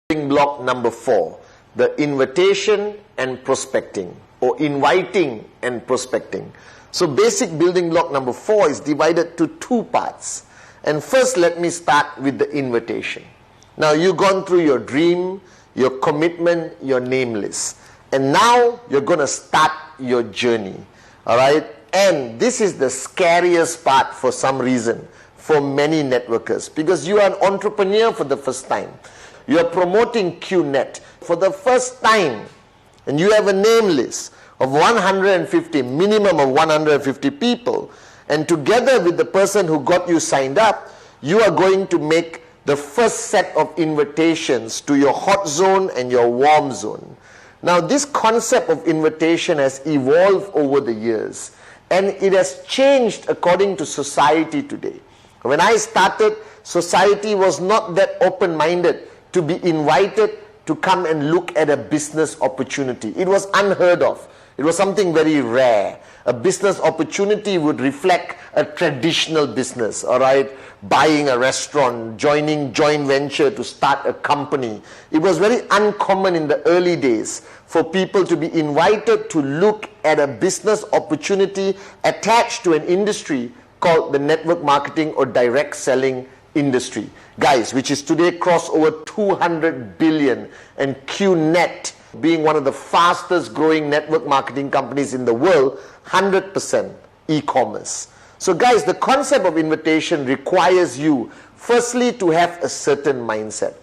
Block number 4, the invitation and prospecting, or inviting and prospecting. So basic building block number 4 is divided to 2 parts. And first let me start with the invitation. Now you've gone through your dream, your commitment, your name list. And now you're going to start your journey. Alright? And this is the scariest part for some reason for many networkers, because you are an entrepreneur for the first time. You are promoting QNet for the first time, and you have a name list of 150, minimum of 150 people, and together with the person who got you signed up, you are going to make the first set of invitations to your hot zone and your warm zone. Now this concept of invitation has evolved over the years, and it has changed according to society today. When I started, society was not that open-minded to be invited to come and look at a business opportunity. It was unheard of. It was something very rare. A business opportunity would reflect a traditional business, all right? Buying a restaurant, joining joint venture to start a company. It was very uncommon in the early days for people to be invited to look at a business opportunity attached to an industry called the network marketing or direct selling industry, guys, which is today crossed over 200 billion, and QNet being one of the fastest growing network marketing companies in the world, 100% e-commerce. So guys, the concept of invitation requires you firstly to have a certain mindset.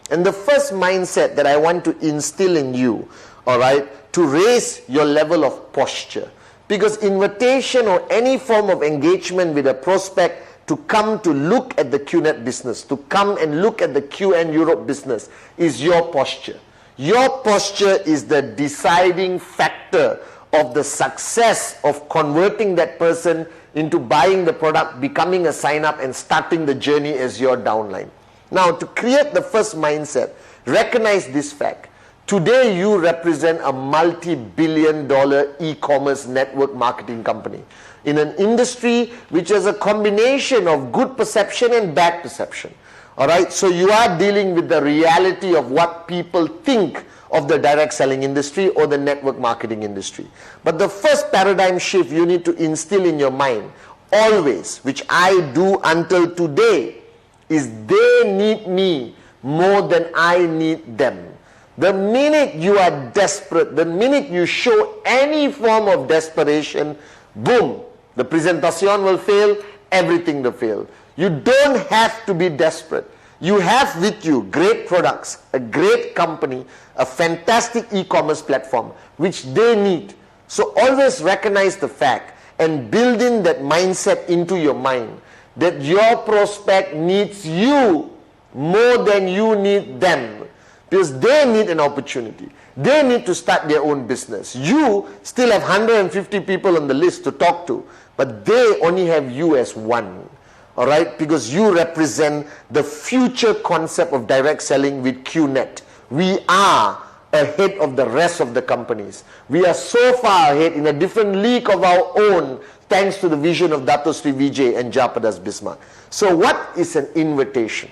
And the first mindset that I want to instill in you, all right, to raise your level of posture, because invitation or any form of engagement with a prospect to come to look at the QNet business, to come and look at the QN Europe business, is your posture. Your posture is the deciding factor of the success of converting that person into buying the product, becoming a sign-up, and starting the journey as your downline. Now, to create the first mindset, recognize this fact. Today, you represent a multi-billion-dollar e-commerce network marketing company in an industry which has a combination of good perception and bad perception. Alright, so you are dealing with the reality of what people think of the direct selling industry or the network marketing industry. But the first paradigm shift you need to instill in your mind, always, which I do until today, is they need me more than I need them. The minute you are desperate, the minute you show any form of desperation, boom, the presentation will fail, everything will fail. You don't have to be desperate. You have with you great products, a great company, a fantastic e-commerce platform, which they need. So always recognize the fact and build in that mindset into your mind that your prospect needs you more than you need them. Because they need an opportunity. They need to start their own business. You still have 150 people on the list to talk to, but they only have you as one. Alright? Because you represent the future concept of direct selling with QNet. We are ahead of the rest of the companies. We are so far ahead in a different league of our own, thanks to the vision of Dato Sri Vijay and Japadas Bismarck. So what is an invitation?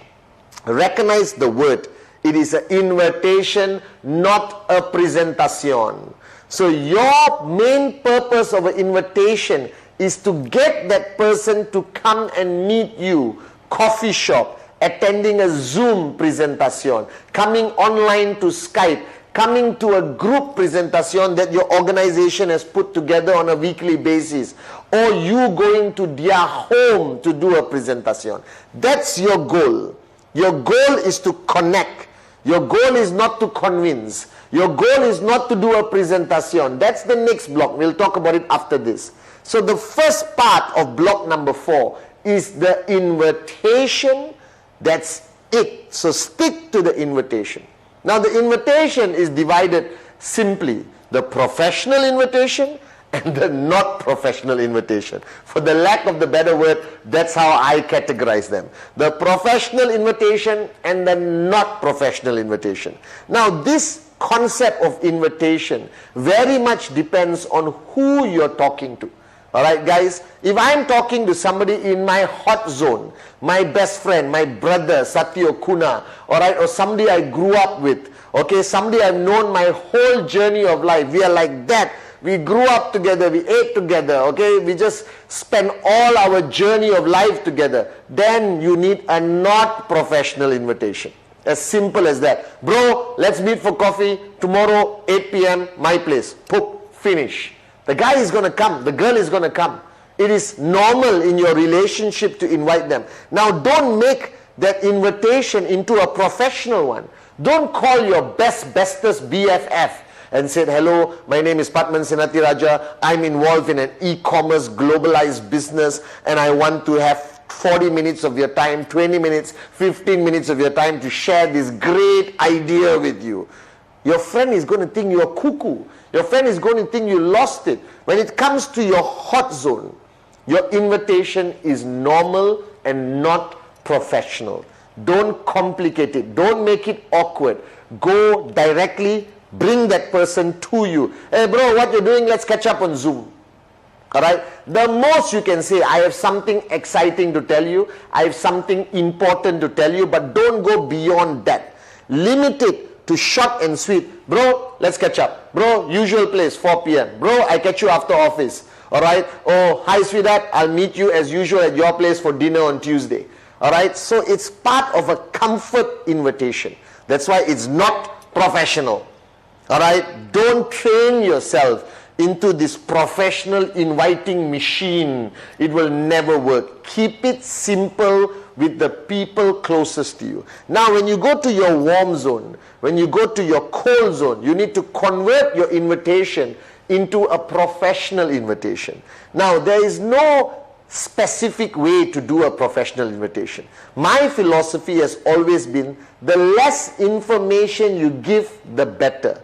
Recognize the word. It is an invitation, not a presentation. So your main purpose of an invitation is to get that person to come and meet you, coffee shop, attending a Zoom presentation, coming online to Skype, coming to a group presentation that your organization has put together on a weekly basis, or you going to their home to do a presentation. That's your goal. Your goal is to connect. Your goal is not to convince. Your goal is not to do a presentation. That's the next block. We'll talk about it after this. So the first part of block number 4 is the invitation. That's it. So stick to the invitation. Now the invitation is divided simply. The professional invitation and the not professional invitation. For the lack of the better word, that's how I categorize them. The professional invitation and the not professional invitation. Now this concept of invitation very much depends on who you're talking to. Alright guys, if I'm talking to somebody in my hot zone, my best friend, my brother, Satya Kuna, alright, or somebody I grew up with, okay, somebody I've known my whole journey of life, we are like that. We grew up together, we ate together, okay, we just spent all our journey of life together. Then you need a not professional invitation. As simple as that. Bro, let's meet for coffee tomorrow, 8 p.m, my place. Poop, finish. The guy is going to come, the girl is going to come. It is normal in your relationship to invite them. Now don't make that invitation into a professional one. Don't call your bestest BFF and say, hello, my name is Patman Senatiraja. I'm involved in an e-commerce globalized business and I want to have 40 minutes of your time, 20 minutes, 15 minutes of your time to share this great idea with you. Your friend is going to think you're cuckoo. Your friend is going to think you lost it. When it comes to your hot zone, your invitation is normal and not professional. Don't complicate it. Don't make it awkward. Go directly, bring that person to you. Hey bro, what you're doing? Let's catch up on Zoom. Alright? The most you can say, I have something exciting to tell you. I have something important to tell you. But don't go beyond that. Limit it to short and sweet. Bro, let's catch up. Bro, usual place, 4 p.m. Bro, I catch you after office. Alright? Oh, hi sweetheart, I'll meet you as usual at your place for dinner on Tuesday. Alright? So it's part of a comfort invitation. That's why it's not professional. Alright? Don't train yourself into this professional inviting machine. It will never work. Keep it simple with the people closest to you. Now when you go to your warm zone, when you go to your cold zone, you need to convert your invitation into a professional invitation. Now there is no specific way to do a professional invitation. My philosophy has always been, the less information you give, the better.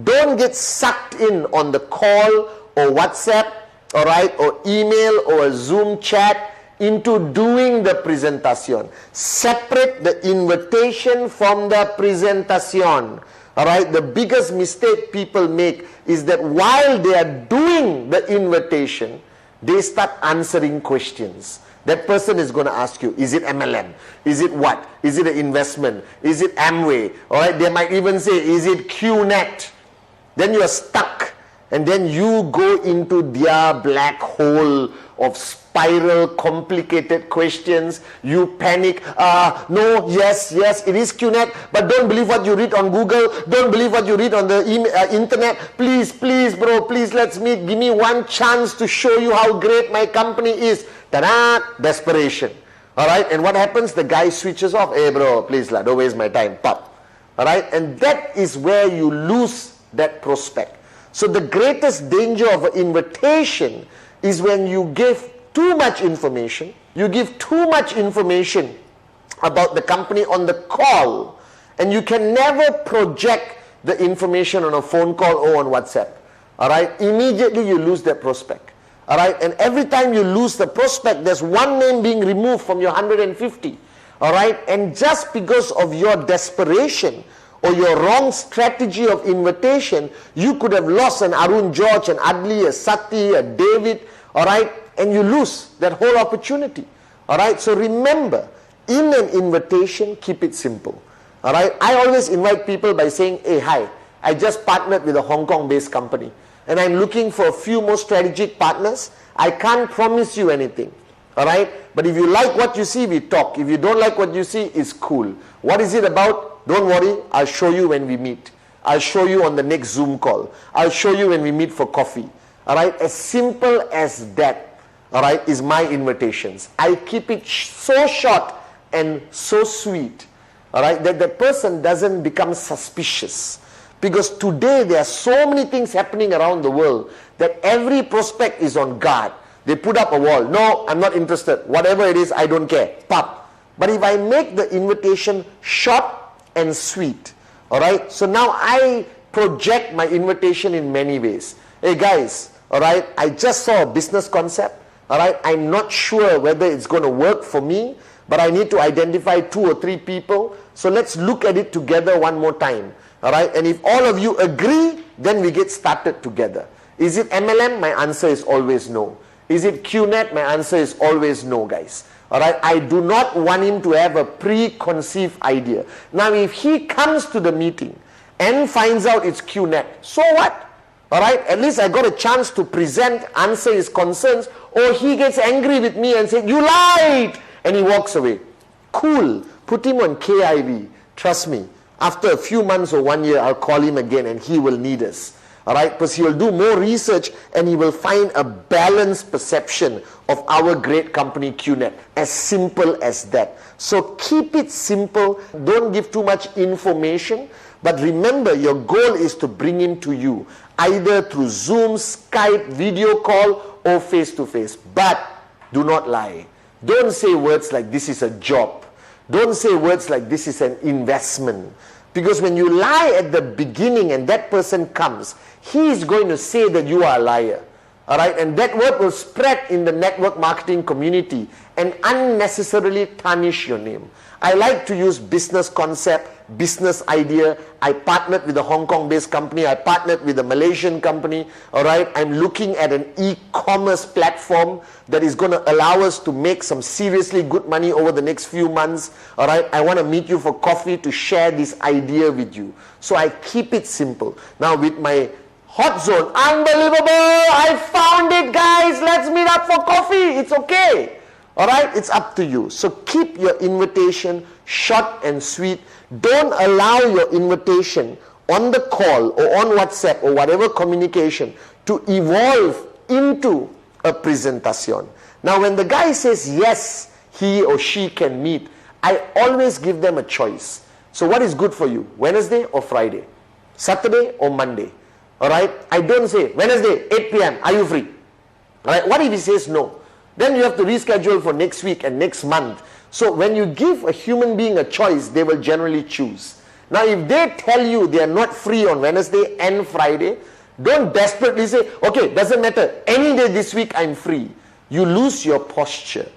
Don't get sucked in on the call or WhatsApp, alright, or email or a Zoom chat into doing the presentation. Separate the invitation from the presentation. Alright, the biggest mistake people make is that while they are doing the invitation, they start answering questions. That person is going to ask you, is it MLM? Is it what? Is it an investment? Is it Amway? Alright, they might even say, is it QNet? Then you are stuck. And then you go into their black hole of spiral, complicated questions. You panic. No, yes, it is QNet. But don't believe what you read on Google. Don't believe what you read on the internet. Please, bro, please let's meet. Give me one chance to show you how great my company is. Ta-da! Desperation. Alright, and what happens? The guy switches off. Hey bro, please don't waste my time. Pop. Alright, and that is where you lose that prospect. So the greatest danger of an invitation is when you give too much information. You give too much information about the company on the call, and you can never project the information on a phone call or on WhatsApp. Alright, immediately you lose that prospect. Alright, and every time you lose the prospect, there's one name being removed from your 150. Alright, and just because of your desperation or your wrong strategy of invitation, you could have lost an Arun George, an Adli, a Sati, a David, alright, and you lose that whole opportunity. Alright, so remember, in an invitation, keep it simple. Alright, I always invite people by saying, hey, hi, I just partnered with a Hong Kong-based company, and I'm looking for a few more strategic partners. I can't promise you anything. Alright, but if you like what you see, we talk. If you don't like what you see, it's cool. What is it about? Don't worry, I'll show you when we meet. I'll show you on the next Zoom call. I'll show you when we meet for coffee. Alright, as simple as that, alright, is my invitations. I keep it so short and so sweet, alright, that the person doesn't become suspicious. Because today there are so many things happening around the world that every prospect is on guard. They put up a wall. No, I'm not interested. Whatever it is, I don't care. Pop. But if I make the invitation short and sweet, alright, so now I project my invitation in many ways. Hey guys, alright, I just saw a business concept, alright, I'm not sure whether it's going to work for me, but I need to identify 2 or 3 people, so let's look at it together one more time, alright, and if all of you agree, then we get started together. Is it MLM? My answer is always no. Is it QNet? My answer is always no, guys. Alright, I do not want him to have a preconceived idea. Now, if he comes to the meeting and finds out it's QNet, so what? Alright, at least I got a chance to present, answer his concerns, or he gets angry with me and says, you lied! And he walks away. Cool. Put him on KIV. Trust me. After a few months or 1 year, I'll call him again and he will need us. Alright, because he will do more research and he will find a balanced perception of our great company QNet. As simple as that. So keep it simple. Don't give too much information. But remember, your goal is to bring him to you, either through Zoom, Skype, video call, or face-to-face. But do not lie. Don't say words like this is a job. Don't say words like this is an investment. Because when you lie at the beginning and that person comes, he is going to say that you are a liar. Alright, and that word will spread in the network marketing community and unnecessarily tarnish your name. I like to use business concept, business idea. I partnered with a Hong Kong based company. I partnered with a Malaysian company. Alright, I'm looking at an e-commerce platform that is going to allow us to make some seriously good money over the next few months. Alright, I want to meet you for coffee to share this idea with you. So I keep it simple. Now with my hot zone, unbelievable, I found it, guys, let's meet up for coffee. It's okay. Alright, it's up to you. So keep your invitation short and sweet. Don't allow your invitation on the call or on WhatsApp or whatever communication to evolve into a presentation. Now when the guy says yes, he or she can meet, I always give them a choice. So what is good for you? Wednesday or Friday? Saturday or Monday? Alright, I don't say Wednesday 8 p.m. are you free? Alright, what if he says no? Then you have to reschedule for next week and next month. So when you give a human being a choice, they will generally choose. Now if they tell you they are not free on Wednesday and Friday, don't desperately say, okay, doesn't matter, any day this week I'm free. You lose your posture.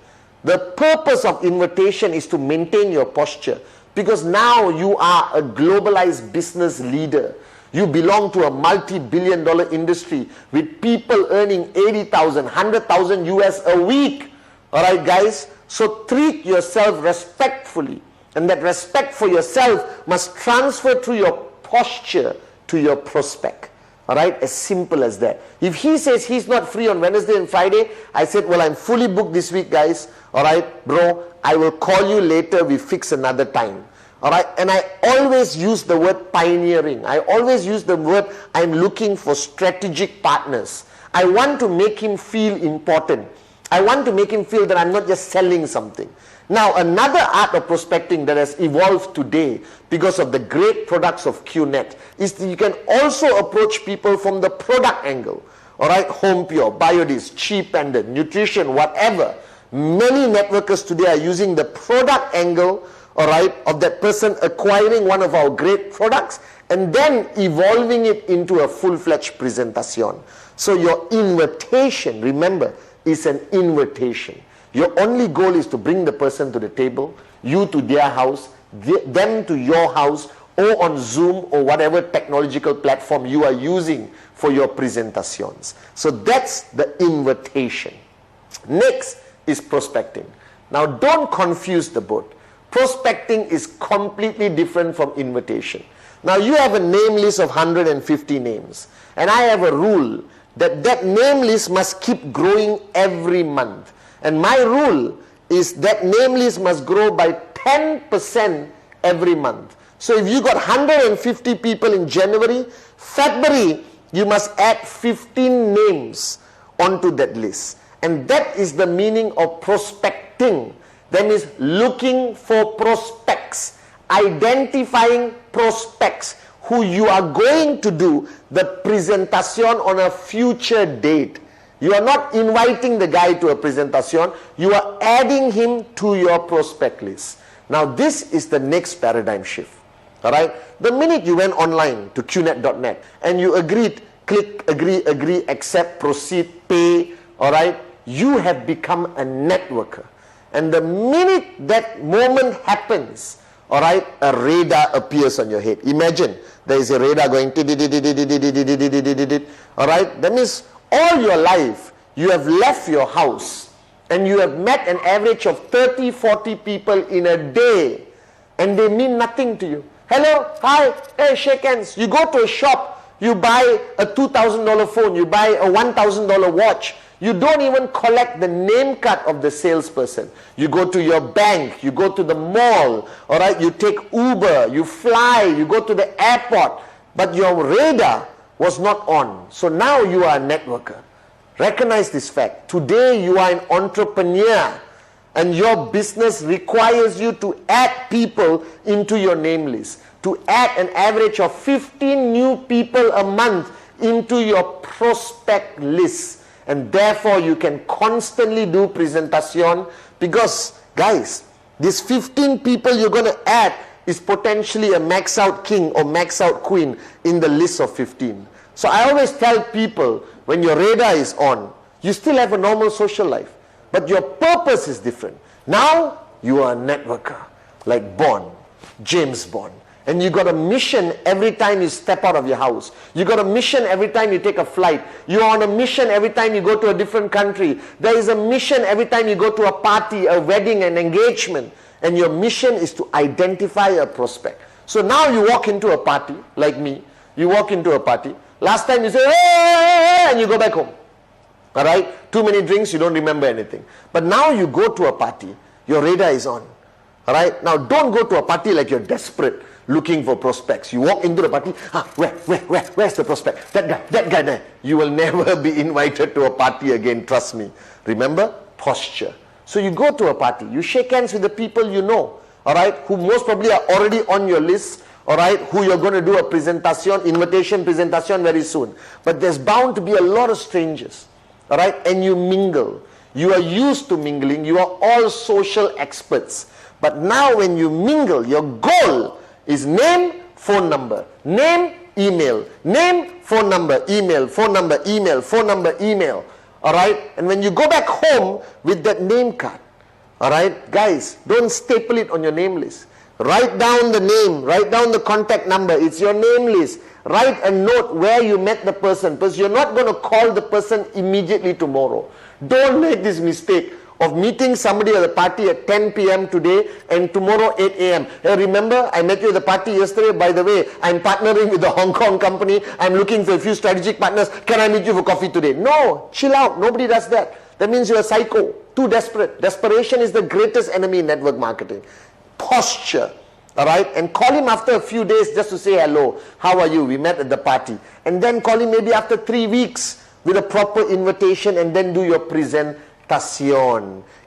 The purpose of invitation is to maintain your posture, because now you are a globalized business leader. You belong to a multi-billion-dollar industry with people earning 80,000, 100,000 US a week. Alright guys? So treat yourself respectfully. And that respect for yourself must transfer through your posture to your prospect. Alright? As simple as that. If he says he's not free on Wednesday and Friday, I said, well, I'm fully booked this week, guys. Alright, bro, I will call you later. We fix another time. Alright, and I always use the word pioneering. I always use the word I'm looking for strategic partners. I want to make him feel important. I want to make him feel that I'm not just selling something. Now, another art of prospecting that has evolved today because of the great products of QNet is that you can also approach people from the product angle. Alright, Home Pure, Biodis, Cheap Pendant, Nutrition, whatever. Many networkers today are using the product angle, alright, of that person acquiring one of our great products and then evolving it into a full-fledged presentation. So your invitation, remember, is an invitation. Your only goal is to bring the person to the table, you to their house, them to your house, or on Zoom or whatever technological platform you are using for your presentations. So that's the invitation. Next is prospecting. Now don't confuse the boat. Prospecting is completely different from invitation. Now you have a name list of 150 names, and I have a rule that that name list must keep growing every month. And my rule is that name list must grow by 10% every month. So if you got 150 people in January, February, you must add 15 names onto that list. And that is the meaning of prospecting. That means looking for prospects, identifying prospects who you are going to do the presentation on a future date. You are not inviting the guy to a presentation, you are adding him to your prospect list. Now this is the next paradigm shift. Alright? The minute you went online to qnet.net and you agreed, click, agree, accept, proceed, pay, alright, you have become a networker. And the minute that moment happens, alright, a radar appears on your head. Imagine there is a radar going, alright, that means all your life you have left your house and you have met an average of 30, 40 people in a day and they mean nothing to you. Hello, hi, hey, shake hands. You go to a shop, you buy a $2,000 phone, you buy a $1,000 watch. You don't even collect the name card of the salesperson. You go to your bank, you go to the mall, all right, you take Uber, you fly, you go to the airport, but your radar was not on. So now you are a networker. Recognize this fact. Today you are an entrepreneur and your business requires you to add people into your name list, to add an average of 15 new people a month into your prospect list. And therefore you can constantly do presentation, because guys, these 15 people you're going to add is potentially a max out king or max out queen in the list of 15. So I always tell people, when your radar is on, you still have a normal social life, but your purpose is different. Now you are a networker, like Bond, James Bond. And you got a mission every time you step out of your house. You got a mission every time you take a flight. You're on a mission every time you go to a different country. There is a mission every time you go to a party, a wedding, an engagement. And your mission is to identify a prospect. So now you walk into a party, like me. You walk into a party. Last time you say, hey, and you go back home. All right? Too many drinks, you don't remember anything. But now you go to a party, your radar is on. All right? Now don't go to a party like you're desperate, looking for prospects. You walk into the party, where's the prospect? That guy there. You will never be invited to a party again, trust me. Remember? Posture. So you go to a party, you shake hands with the people you know, all right, who most probably are already on your list, all right, who you're going to do a presentation, invitation presentation very soon. But there's bound to be a lot of strangers, all right, and you mingle. You are used to mingling. You are all social experts. But now when you mingle, your goal is name, phone number, name, email, name, phone number, email, phone number, email, phone number, email. All right? And when you go back home with that name card, all right, guys, don't staple it on your name list. Write down the name, write down the contact number. It's your name list. Write a note where you met the person, because you're not going to call the person immediately tomorrow. Don't make this mistake of meeting somebody at the party at 10 p.m. today and tomorrow 8 a.m. Hey, remember, I met you at the party yesterday. By the way, I'm partnering with a Hong Kong company. I'm looking for a few strategic partners. Can I meet you for coffee today? No, chill out. Nobody does that. That means you're a psycho. Too desperate. Desperation is the greatest enemy in network marketing. Posture. All right? And call him after a few days just to say hello. How are you? We met at the party. And then call him maybe after 3 weeks with a proper invitation, and then do your presentation.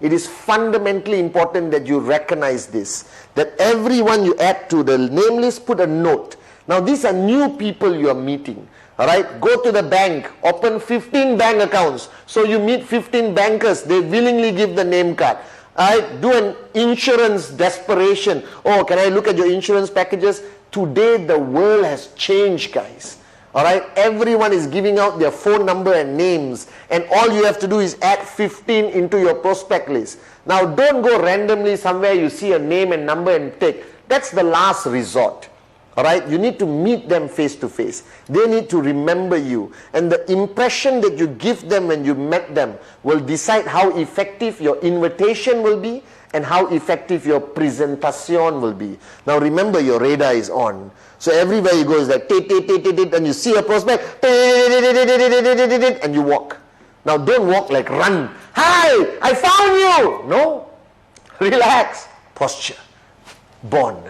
It is fundamentally important that you recognize this, that everyone you add to the name list, put a note. Now these are new people you are meeting. All right, go to the bank, open 15 bank accounts. So you meet 15 bankers, they willingly give the name card. All right, do an insurance desperation. Oh, can I look at your insurance packages? Today the world has changed, guys. All right, everyone is giving out their phone number and names, and all you have to do is add 15 into your prospect list. Now don't go randomly somewhere you see a name and number and take. That's the last resort. All right, you need to meet them face to face. They need to remember you, and the impression that you give them when you met them will decide how effective your invitation will be and how effective your presentation will be. Now remember, your radar is on. So everywhere you go is like, and you see a prospect, and you walk. Now don't walk like run. Hi, I found you. No, relax. Posture. Bond.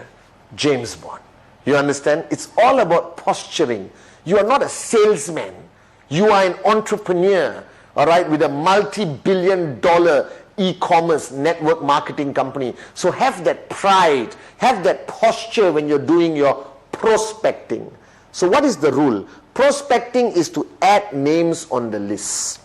James Bond. You understand? It's all about posturing. You are not a salesman. You are an entrepreneur, all right, with a multi-billion-dollar e-commerce network marketing company. So have that pride, have that posture when you're doing your prospecting. So what is the rule? Prospecting is to add names on the list.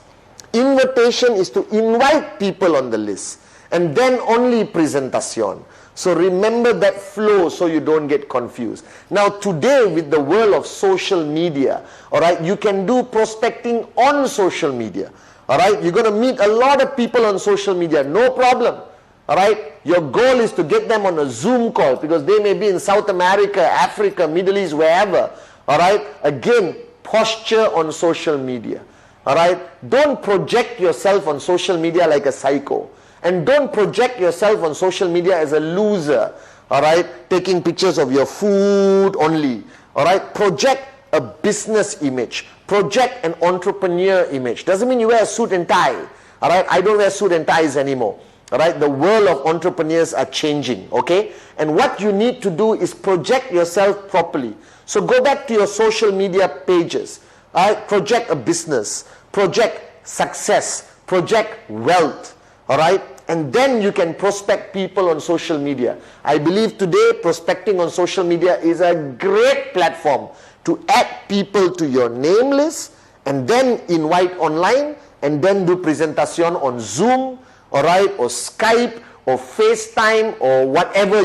Invitation is to invite people on the list. And then only presentation. So remember that flow so you don't get confused. Now today, with the world of social media, all right, you can do prospecting on social media. All right, you're going to meet a lot of people on social media, no problem. All right, your goal is to get them on a Zoom call because they may be in South America, Africa, Middle East, wherever. All right, again, posture on social media. All right? Don't project yourself on social media like a psycho. And don't project yourself on social media as a loser. All right? Taking pictures of your food only. All right? Project a business image. Project an entrepreneur image. Doesn't mean you wear a suit and tie. All right? I don't wear suit and ties anymore. All right? The world of entrepreneurs are changing. Okay? And what you need to do is project yourself properly. So go back to your social media pages. All right? Project a business. Project success. Project wealth. All right? And then you can prospect people on social media. I believe today prospecting on social media is a great platform to add people to your name list and then invite online and then do presentation on Zoom, all right, or Skype or FaceTime or whatever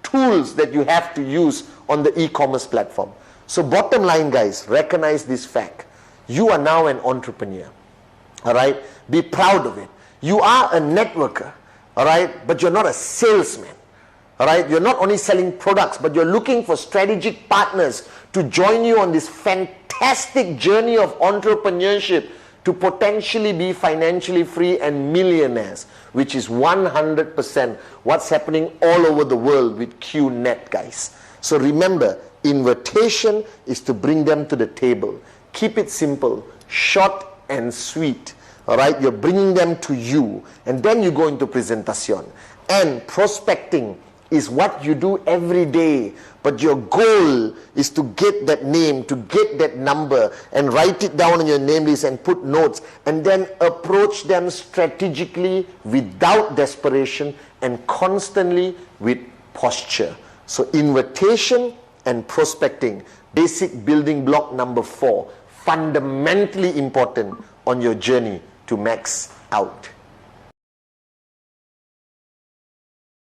tools that you have to use on the e-commerce platform. So bottom line, guys, recognize this fact. You are now an entrepreneur. All right? Be proud of it. You are a networker. All right? But you're not a salesman. All right? You're not only selling products, but you're looking for strategic partners to join you on this fantastic journey of entrepreneurship to potentially be financially free and millionaires, which is 100% what's happening all over the world with QNet, guys. So remember, invitation is to bring them to the table. Keep it simple, short and sweet. All right, you're bringing them to you, and then you go into presentation. And prospecting is what you do every day, but your goal is to get that name, to get that number, and write it down on your name list and put notes, and then approach them strategically without desperation and constantly with posture. So invitation and prospecting, basic building block number 4, fundamentally important on your journey to max out.